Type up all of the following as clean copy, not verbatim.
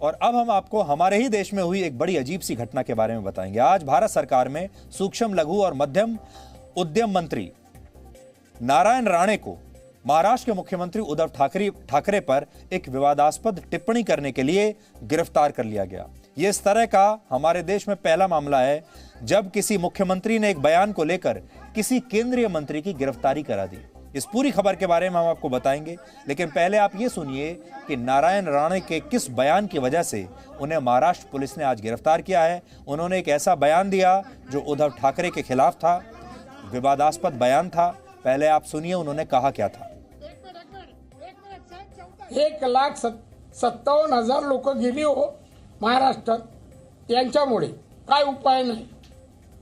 और अब हम आपको हमारे ही देश में हुई एक बड़ी अजीब सी घटना के बारे में बताएंगे। आज भारत सरकार में सूक्ष्म, लघु और मध्यम उद्यम मंत्री नारायण राणे को महाराष्ट्र के मुख्यमंत्री उद्धव ठाकरे पर एक विवादास्पद टिप्पणी करने के लिए गिरफ्तार कर लिया गया। यह इस तरह का हमारे देश में पहला मामला है जब किसी मुख्यमंत्री ने एक बयान को लेकर किसी केंद्रीय मंत्री की गिरफ्तारी करा दी। इस पूरी खबर के बारे में हम आपको बताएंगे, लेकिन पहले आप ये सुनिए कि नारायण राणे के किस बयान की वजह से उन्हें महाराष्ट्र पुलिस ने आज गिरफ्तार किया है। उन्होंने एक ऐसा बयान दिया जो उद्धव ठाकरे के खिलाफ था, विवादास्पद बयान था। पहले आप सुनिए उन्होंने कहा क्या था। 1,57,000 लोक गेली हो महाराष्ट्रात। यांच्यामुळे काय उपाय नाही,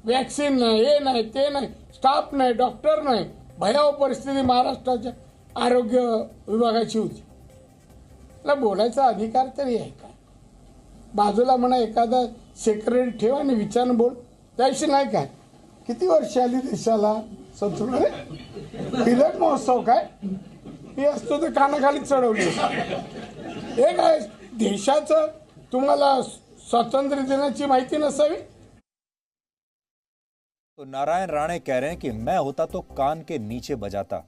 वॅक्सिन नाही, हे नाही, ते नाही, स्टाफ नाही, डॉक्टर नाही, भयावह परिस्थिती महाराष्ट्राच्या आरोग्य विभागाची होती। मला बोलायचा अधिकार तरी आहे का? बाजूला म्हणा एखादा सेक्रेटरी ठेवा आणि विचारून बोल, त्याशी नाही काय। किती वर्ष आली देशाला संपूर्ण हिरक महोत्सव काय हे असतो तर कानाखाली चढवली। हे काय देशाचं तुम्हाला स्वातंत्र्य दिनाची माहिती नसावी? तो नारायण राणे कह रहे हैं कि मैं होता तो कान के नीचे बजाता।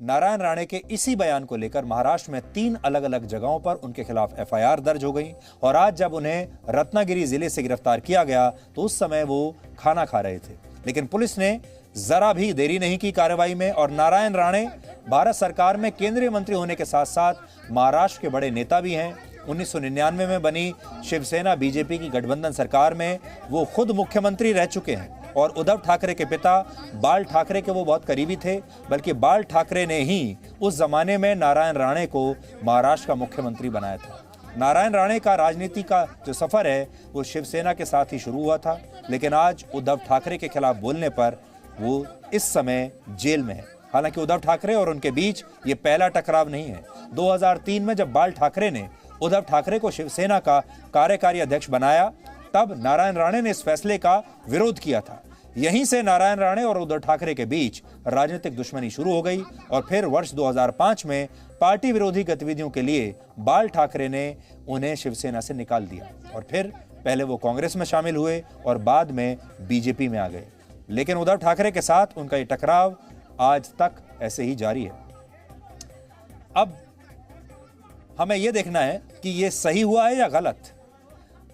नारायण राणे के इसी बयान को लेकर महाराष्ट्र में 3 अलग अलग जगहों पर उनके खिलाफ एफआईआर दर्ज हो गई और आज जब उन्हें रत्नागिरी जिले से गिरफ्तार किया गया तो उस समय वो खाना खा रहे थे, लेकिन पुलिस ने जरा भी देरी नहीं की कार्रवाई में और नारायण राणे भारत सरकार में केंद्रीय मंत्री होने के साथ साथ महाराष्ट्र के बड़े नेता भी हैं। 1999 में बनी शिवसेना बीजेपी की गठबंधन सरकार में वो खुद मुख्यमंत्री रह चुके हैं और उद्धव ठाकरे के पिता बाल ठाकरे के वो बहुत करीबी थे, बल्कि बाल ठाकरे ने ही उस जमाने में नारायण राणे को महाराष्ट्र का मुख्यमंत्री बनाया था। नारायण राणे का राजनीति का जो सफर है वो शिवसेना के साथ ही शुरू हुआ था, लेकिन आज उद्धव ठाकरे के खिलाफ बोलने पर वो इस समय जेल में है। हालांकि उद्धव ठाकरे और उनके बीच ये पहला टकराव नहीं है। 2003 में जब बाल ठाकरे ने उद्धव ठाकरे को शिवसेना का कार्यकारी अध्यक्ष बनाया तब नारायण राणे ने इस फैसले का विरोध किया था। यहीं से नारायण राणे और उद्धव ठाकरे के बीच राजनीतिक दुश्मनी शुरू हो गई और फिर वर्ष 2005 में पार्टी विरोधी गतिविधियों के लिए बाल ठाकरे ने उन्हें शिवसेना से निकाल दिया और फिर पहले वो कांग्रेस में शामिल हुए और बाद में बीजेपी में आ गए। लेकिन उद्धव ठाकरे के साथ उनका ये टकराव आज तक ऐसे ही जारी है। अब हमें यह देखना है कि यह सही हुआ है या गलत।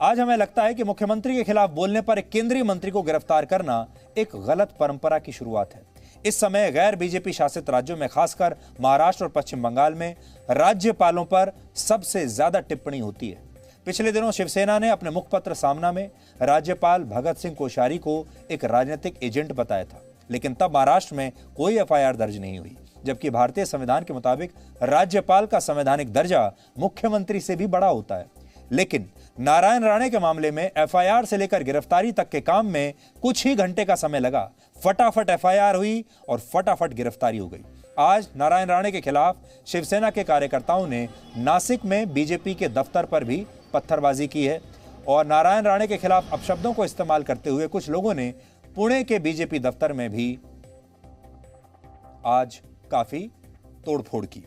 आज हमें लगता है कि मुख्यमंत्री के खिलाफ बोलने पर एक केंद्रीय मंत्री को गिरफ्तार करना एक गलत परंपरा की शुरुआत है। इस समय गैर बीजेपी शासित राज्यों में, खासकर महाराष्ट्र और पश्चिम बंगाल में, राज्यपालों पर सबसे ज्यादा टिप्पणी होती है। पिछले दिनों शिवसेना ने अपने मुखपत्र सामना में राज्यपाल भगत सिंह कोश्यारी को एक राजनीतिक एजेंट बताया था, लेकिन तब महाराष्ट्र में कोई एफआईआर दर्ज नहीं हुई, जबकि भारतीय संविधान के मुताबिक राज्यपाल का संवैधानिक दर्जा मुख्यमंत्री से भी बड़ा होता है। लेकिन नारायण राणे के मामले में एफआईआर से लेकर गिरफ्तारी तक के काम में कुछ ही घंटे का समय लगा। फटाफट एफआईआर हुई और फटाफट गिरफ्तारी हो गई। आज नारायण राणे के खिलाफ शिवसेना के कार्यकर्ताओं ने नासिक में बीजेपी के दफ्तर पर भी पत्थरबाजी की है और नारायण राणे के खिलाफ अपशब्दों को इस्तेमाल करते हुए कुछ लोगों ने पुणे के बीजेपी दफ्तर में भी आज काफी तोड़फोड़ की।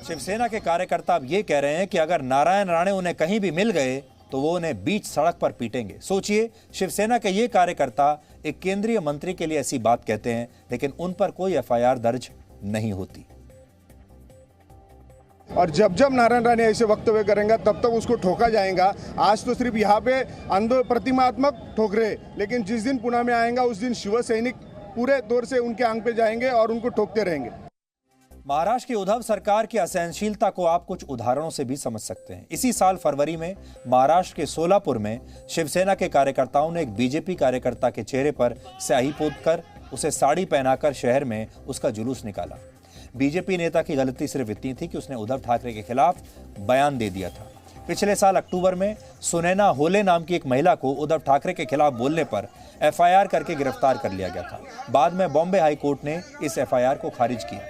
शिवसेना के कार्यकर्ता अब ये कह रहे हैं कि अगर नारायण राणे उन्हें कहीं भी मिल गए तो वो उन्हें बीच सड़क पर पीटेंगे। सोचिए, शिवसेना के ये कार्यकर्ता एक केंद्रीय मंत्री के लिए ऐसी बात कहते हैं, लेकिन उन पर कोई एफआईआर दर्ज नहीं होती। और जब जब नारायण राणे ऐसे वक्तव्य करेंगे तब तक उसको ठोका जाएगा। आज तो सिर्फ यहाँ पे प्रतिमात्मक ठोक रहे, लेकिन जिस दिन पुणे में आएगा उस दिन शिव सैनिक पूरे तौर से उनके आंग पे जाएंगे और उनको ठोकते रहेंगे। महाराष्ट्र की उद्धव सरकार की असहनशीलता को आप कुछ उदाहरणों से भी समझ सकते हैं। इसी साल फरवरी में महाराष्ट्र के सोलापुर में शिवसेना के कार्यकर्ताओं ने एक बीजेपी कार्यकर्ता के चेहरे पर स्याही पोतकर उसे साड़ी पहनाकर शहर में उसका जुलूस निकाला। बीजेपी नेता की गलती सिर्फ इतनी थी कि उसने उद्धव ठाकरे के खिलाफ बयान दे दिया था। पिछले साल अक्टूबर में सुनैना होले नाम की एक महिला को उद्धव ठाकरे के खिलाफ बोलने पर एफआईआर करके गिरफ्तार कर लिया गया था। बाद में बॉम्बे हाई कोर्ट ने इस एफआईआर को खारिज किया।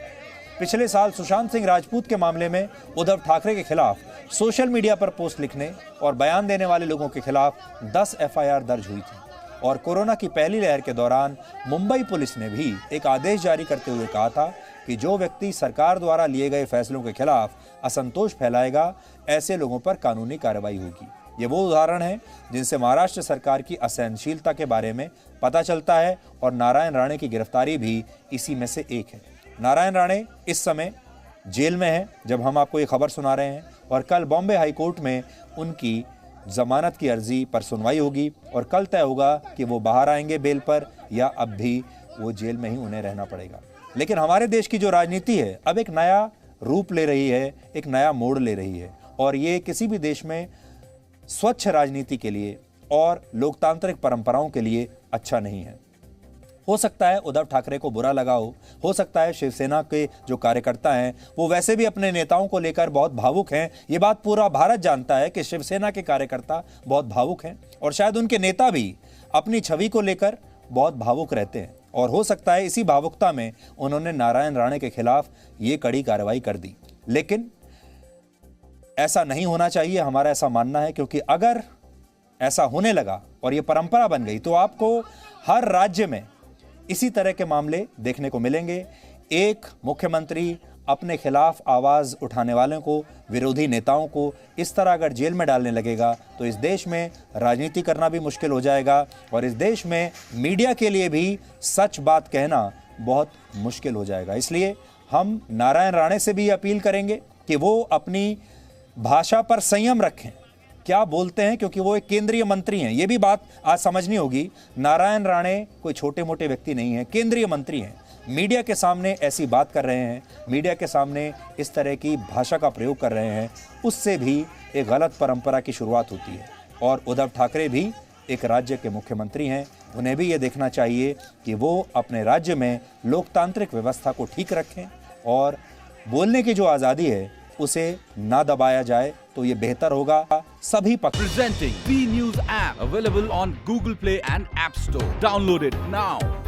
पिछले साल सुशांत सिंह राजपूत के मामले में उद्धव ठाकरे के खिलाफ सोशल मीडिया पर पोस्ट लिखने और बयान देने वाले लोगों के खिलाफ 10 एफआईआर दर्ज हुई थी। और कोरोना की पहली लहर के दौरान मुंबई पुलिस ने भी एक आदेश जारी करते हुए कहा था कि जो व्यक्ति सरकार द्वारा लिए गए फैसलों के खिलाफ असंतोष फैलाएगा, ऐसे लोगों पर कानूनी कार्रवाई होगी। ये वो उदाहरण है जिनसे महाराष्ट्र सरकार की असहनशीलता के बारे में पता चलता है और नारायण राणे की गिरफ्तारी भी इसी में से एक है। नारायण राणे इस समय जेल में है जब हम आपको ये खबर सुना रहे हैं, और कल बॉम्बे हाई कोर्ट में उनकी जमानत की अर्जी पर सुनवाई होगी और कल तय होगा कि वो बाहर आएंगे बेल पर या अब भी वो जेल में ही उन्हें रहना पड़ेगा। लेकिन हमारे देश की जो राजनीति है अब एक नया रूप ले रही है, एक नया मोड़ ले रही है, और ये किसी भी देश में स्वच्छ राजनीति के लिए और लोकतांत्रिक परंपराओं के लिए अच्छा नहीं है। हो सकता है उद्धव ठाकरे को बुरा लगा हो सकता है शिवसेना के जो कार्यकर्ता हैं वो वैसे भी अपने नेताओं को लेकर बहुत भावुक हैं। ये बात पूरा भारत जानता है कि शिवसेना के कार्यकर्ता बहुत भावुक हैं और शायद उनके नेता भी अपनी छवि को लेकर बहुत भावुक रहते हैं, और हो सकता है इसी भावुकता में उन्होंने नारायण राणे के खिलाफ ये कड़ी कार्रवाई कर दी। लेकिन ऐसा नहीं होना चाहिए, हमारा ऐसा मानना है, क्योंकि अगर ऐसा होने लगा और ये परंपरा बन गई तो आपको हर राज्य में इसी तरह के मामले देखने को मिलेंगे। एक मुख्यमंत्री अपने खिलाफ आवाज उठाने वालों को, विरोधी नेताओं को इस तरह अगर जेल में डालने लगेगा तो इस देश में राजनीति करना भी मुश्किल हो जाएगा और इस देश में मीडिया के लिए भी सच बात कहना बहुत मुश्किल हो जाएगा। इसलिए हम नारायण राणे से भी अपील करेंगे कि वो अपनी भाषा पर संयम रखें, क्या बोलते हैं, क्योंकि वो एक केंद्रीय मंत्री हैं। ये भी बात आज समझनी होगी। नारायण राणे कोई छोटे मोटे व्यक्ति नहीं है, केंद्रीय मंत्री हैं। मीडिया के सामने ऐसी बात कर रहे हैं, मीडिया के सामने इस तरह की भाषा का प्रयोग कर रहे हैं, उससे भी एक गलत परंपरा की शुरुआत होती है। और उद्धव ठाकरे भी एक राज्य के मुख्यमंत्री हैं, उन्हें भी ये देखना चाहिए कि वो अपने राज्य में लोकतांत्रिक व्यवस्था को ठीक रखें और बोलने की जो आज़ादी है उसे ना दबाया जाए, तो ये बेहतर होगा सभी पक्ष। Presenting B News app available on Google Play and App Store. Download it now.